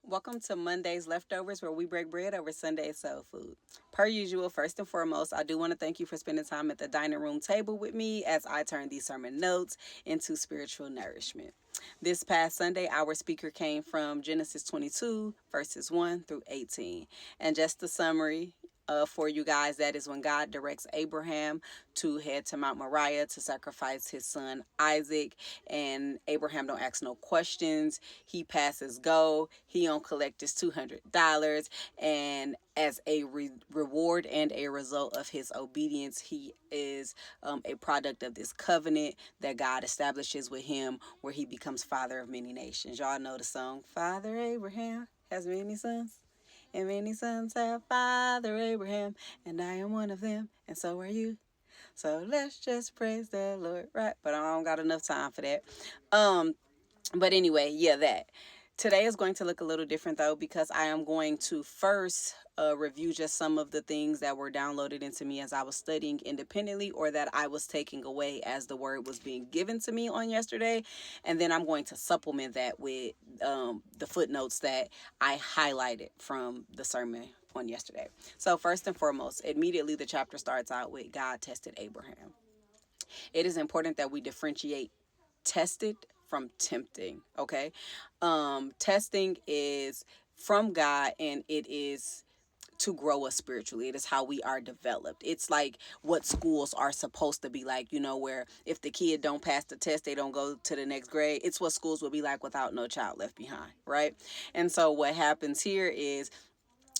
Welcome to Monday's Leftovers, where we break bread over Sunday's soul food. Per usual, first and foremost, I do want to thank you for spending time at the dining room table with me as I turn these sermon notes into spiritual nourishment. This past Sunday, our speaker came from Genesis 22, verses 1 through 18. And just a summary, for you guys, that is when God directs Abraham to head to Mount Moriah to sacrifice his son Isaac, and Abraham don't ask no questions. He passes go. He don't collect his $200, and as a reward and a result of his obedience, he is a product of this covenant that God establishes with him, where he becomes father of many nations. Y'all know the song, Father Abraham has many sons, and many sons have Father Abraham, and I am one of them, and so are you. So let's just praise the Lord, right? But I don't got enough time for that. But anyway, yeah, that. Today is going to look a little different though, because I am going to first review just some of the things that were downloaded into me as I was studying independently, or that I was taking away as the word was being given to me on yesterday. And then I'm going to supplement that with the footnotes that I highlighted from the sermon on yesterday. So first and foremost, immediately the chapter starts out with God tested Abraham. It is important that we differentiate tested from tempting. Okay. Testing is from God, and it is to grow us spiritually. It is how we are developed. It's like what schools are supposed to be like, where if the kid don't pass the test, they don't go to the next grade. It's what schools will be like without No Child Left Behind, right? And so what happens here is,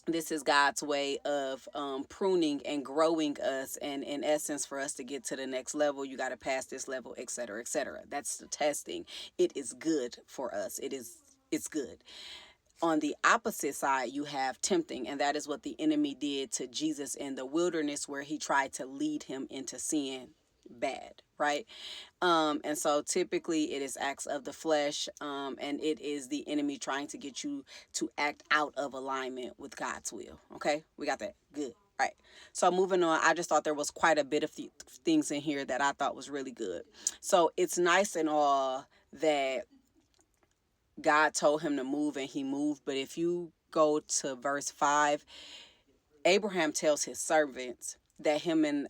this is God's way of pruning and growing us, and in essence, for us to get to the next level, you got to pass this level, etc., etc. That's the testing. It is good for us. It's good. On the opposite side, you have tempting, and that is what the enemy did to Jesus in the wilderness, where he tried to lead him into sin bad, right? And so typically it is acts of the flesh, and it is the enemy trying to get you to act out of alignment with God's will. Okay, we got that. Good. Right. So moving on, I just thought there was quite a bit of things in here that I thought was really good. So it's nice and all that God told him to move and he moved. But if you go to verse 5, Abraham tells his servants that him and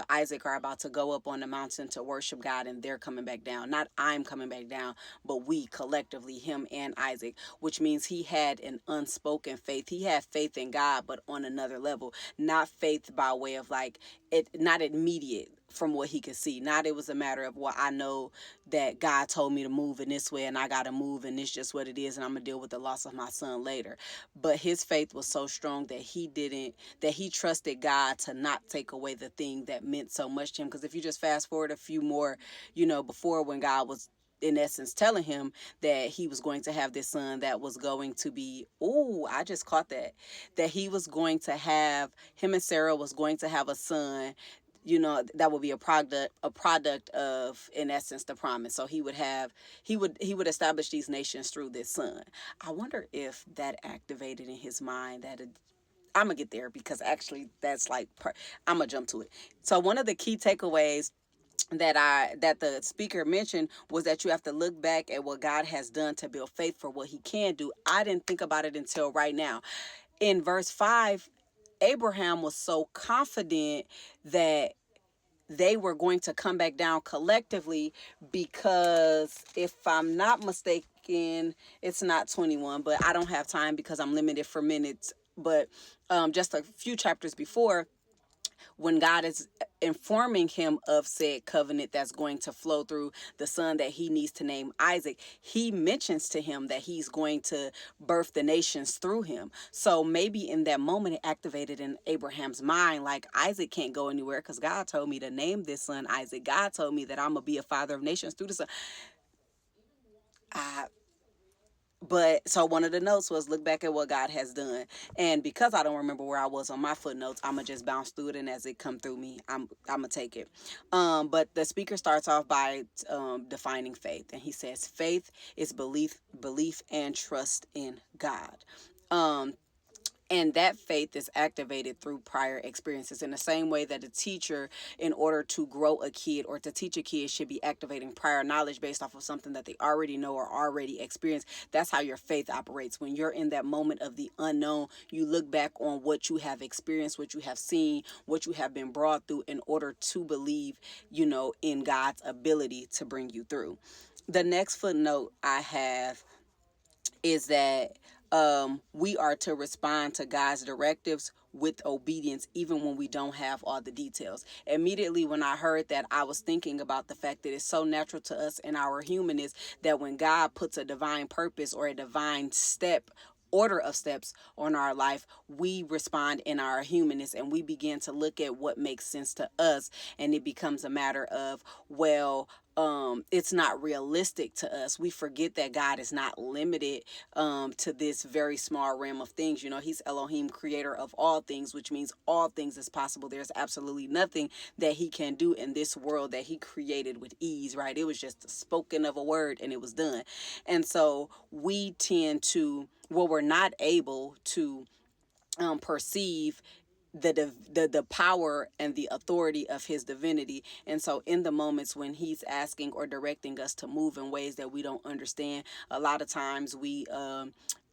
Isaac are about to go up on the mountain to worship God, and they're coming back down. Not I'm coming back down, but we collectively, him and Isaac, which means he had an unspoken faith. He had faith in God, but on another level, not faith by way of like it, not immediate from what he could see. Not it was a matter of, well, I know that God told me to move in this way and I got to move and it's just what it is and I'm going to deal with the loss of my son later. But his faith was so strong that he trusted God to not take away the thing that meant so much to him. Because if you just fast forward a few more, before, when God was in essence telling him that he was going to have this son that was going to be, I just caught that he was going to have, him and Sarah was going to have a son, that would be a product of, in essence, the promise. So he would establish these nations through this son. I wonder if that activated in his mind that I'm gonna get there, because actually that's like I'm gonna jump to it. So one of the key takeaways that the speaker mentioned was that you have to look back at what God has done to build faith for what he can do. I didn't think about it until right now. In verse 5, Abraham was so confident that they were going to come back down collectively, because if I'm not mistaken, it's not 21, but I don't have time because I'm limited for minutes. But just a few chapters before, when God is informing him of said covenant that's going to flow through the son that he needs to name Isaac, he mentions to him that he's going to birth the nations through him. So maybe in that moment it activated in Abraham's mind, like, Isaac can't go anywhere because God told me to name this son Isaac. God told me that I'm going to be a father of nations through the son. But so one of the notes was, look back at what God has done. And because I don't remember where I was on my footnotes, I'm going to just bounce through it. And as it come through me, I'm going to take it. But the speaker starts off by defining faith. And he says, faith is belief and trust in God. And that faith is activated through prior experiences, in the same way that a teacher, in order to grow a kid or to teach a kid, should be activating prior knowledge based off of something that they already know or already experienced. That's how your faith operates. When you're in that moment of the unknown, you look back on what you have experienced, what you have seen, what you have been brought through, in order to believe, in God's ability to bring you through. The next footnote I have is that we are to respond to God's directives with obedience, even when we don't have all the details. Immediately when I heard that, I was thinking about the fact that it's so natural to us in our humanness that when God puts a divine purpose or a divine order of steps on our life, we respond in our humanness and we begin to look at what makes sense to us, and it becomes a matter of, well, it's not realistic to us. We forget that God is not limited to this very small realm of things. He's Elohim, creator of all things, which means all things is possible. There's absolutely nothing that he can do in this world that he created with ease, right? It was just the spoken of a word and it was done. And so we tend to, well, we're not able to perceive the power and the authority of his divinity. And so in the moments when he's asking or directing us to move in ways that we don't understand, a lot of times we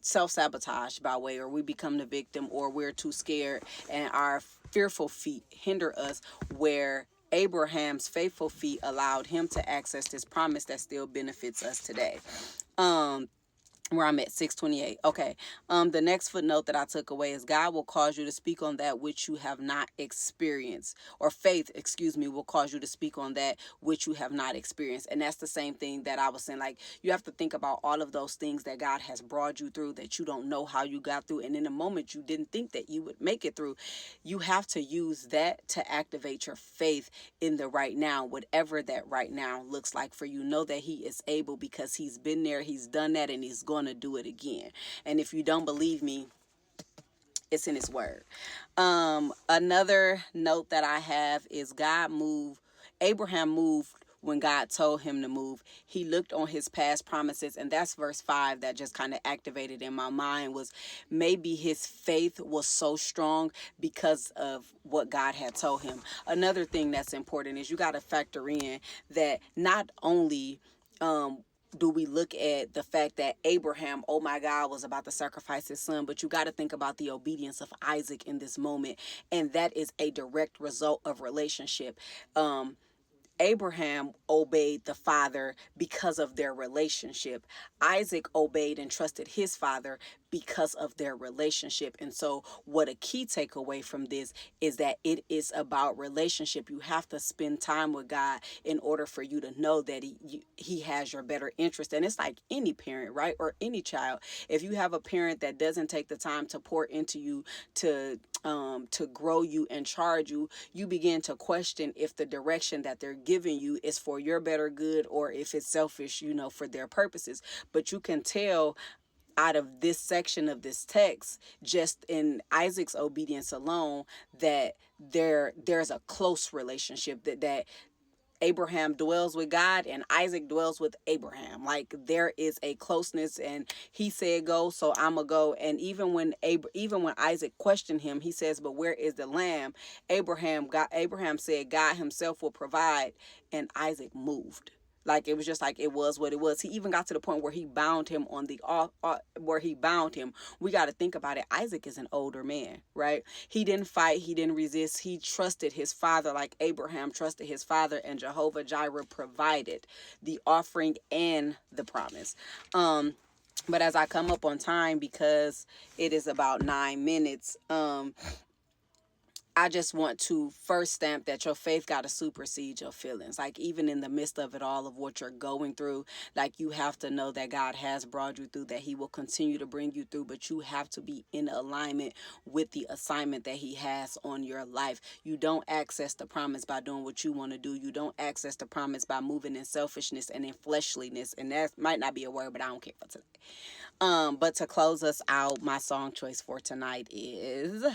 self-sabotage by way, or we become the victim, or we're too scared and our fearful feet hinder us, where Abraham's faithful feet allowed him to access this promise that still benefits us today. Where I'm at 628. Okay. The next footnote that I took away is, God will cause you to speak on that which you have not experienced, or faith, will cause you to speak on that which you have not experienced. And that's the same thing that I was saying. Like, you have to think about all of those things that God has brought you through that you don't know how you got through. And in a moment you didn't think that you would make it through. You have to use that to activate your faith in the right now, whatever that right now looks like for you. Know that he is able, because he's been there, he's done that, and he's going to do it again. And if you don't believe me, it's in his word. Another note that I have is, Abraham moved when God told him to move. He looked on his past promises, and that's verse 5 that just kind of activated in my mind. Was maybe his faith was so strong because of what God had told him. Another thing that's important is, you got to factor in that not only do we look at the fact that Abraham, oh my God, was about to sacrifice his son, but you got to think about the obedience of Isaac in this moment. And that is a direct result of relationship. Abraham obeyed the father because of their relationship. Isaac obeyed and trusted his father because of their relationship. And so what a key takeaway from this is that it is about relationship. You have to spend time with God in order for you to know that he has your better interest. And it's like any parent, right? Or any child. If you have a parent that doesn't take the time to pour into you, to grow you and charge you, you begin to question if the direction that they're giving you is for your better good, or if it's selfish, for their purposes. But you can tell out of this section of this text, just in Isaac's obedience alone, that there's a close relationship, that Abraham dwells with God and Isaac dwells with Abraham. Like, there is a closeness, and he said go, so I'ma go. And even when Isaac questioned him, he says, but where is the lamb? Abraham said God himself will provide, and Isaac moved. Like, it was just like, it was what it was. He even got to the point where he bound him We got to think about it. Isaac is an older man, right? He didn't fight. He didn't resist. He trusted his father like Abraham trusted his father, and Jehovah Jireh provided the offering and the promise. But as I come up on time, because it is about 9 minutes, I just want to first stamp that your faith got to supersede your feelings. Like, even in the midst of it all, of what you're going through, like, you have to know that God has brought you through, that he will continue to bring you through, but you have to be in alignment with the assignment that he has on your life. You don't access the promise by doing what you want to do. You don't access the promise by moving in selfishness and in fleshliness. And that might not be a word, but I don't care for today. But to close us out, my song choice for tonight is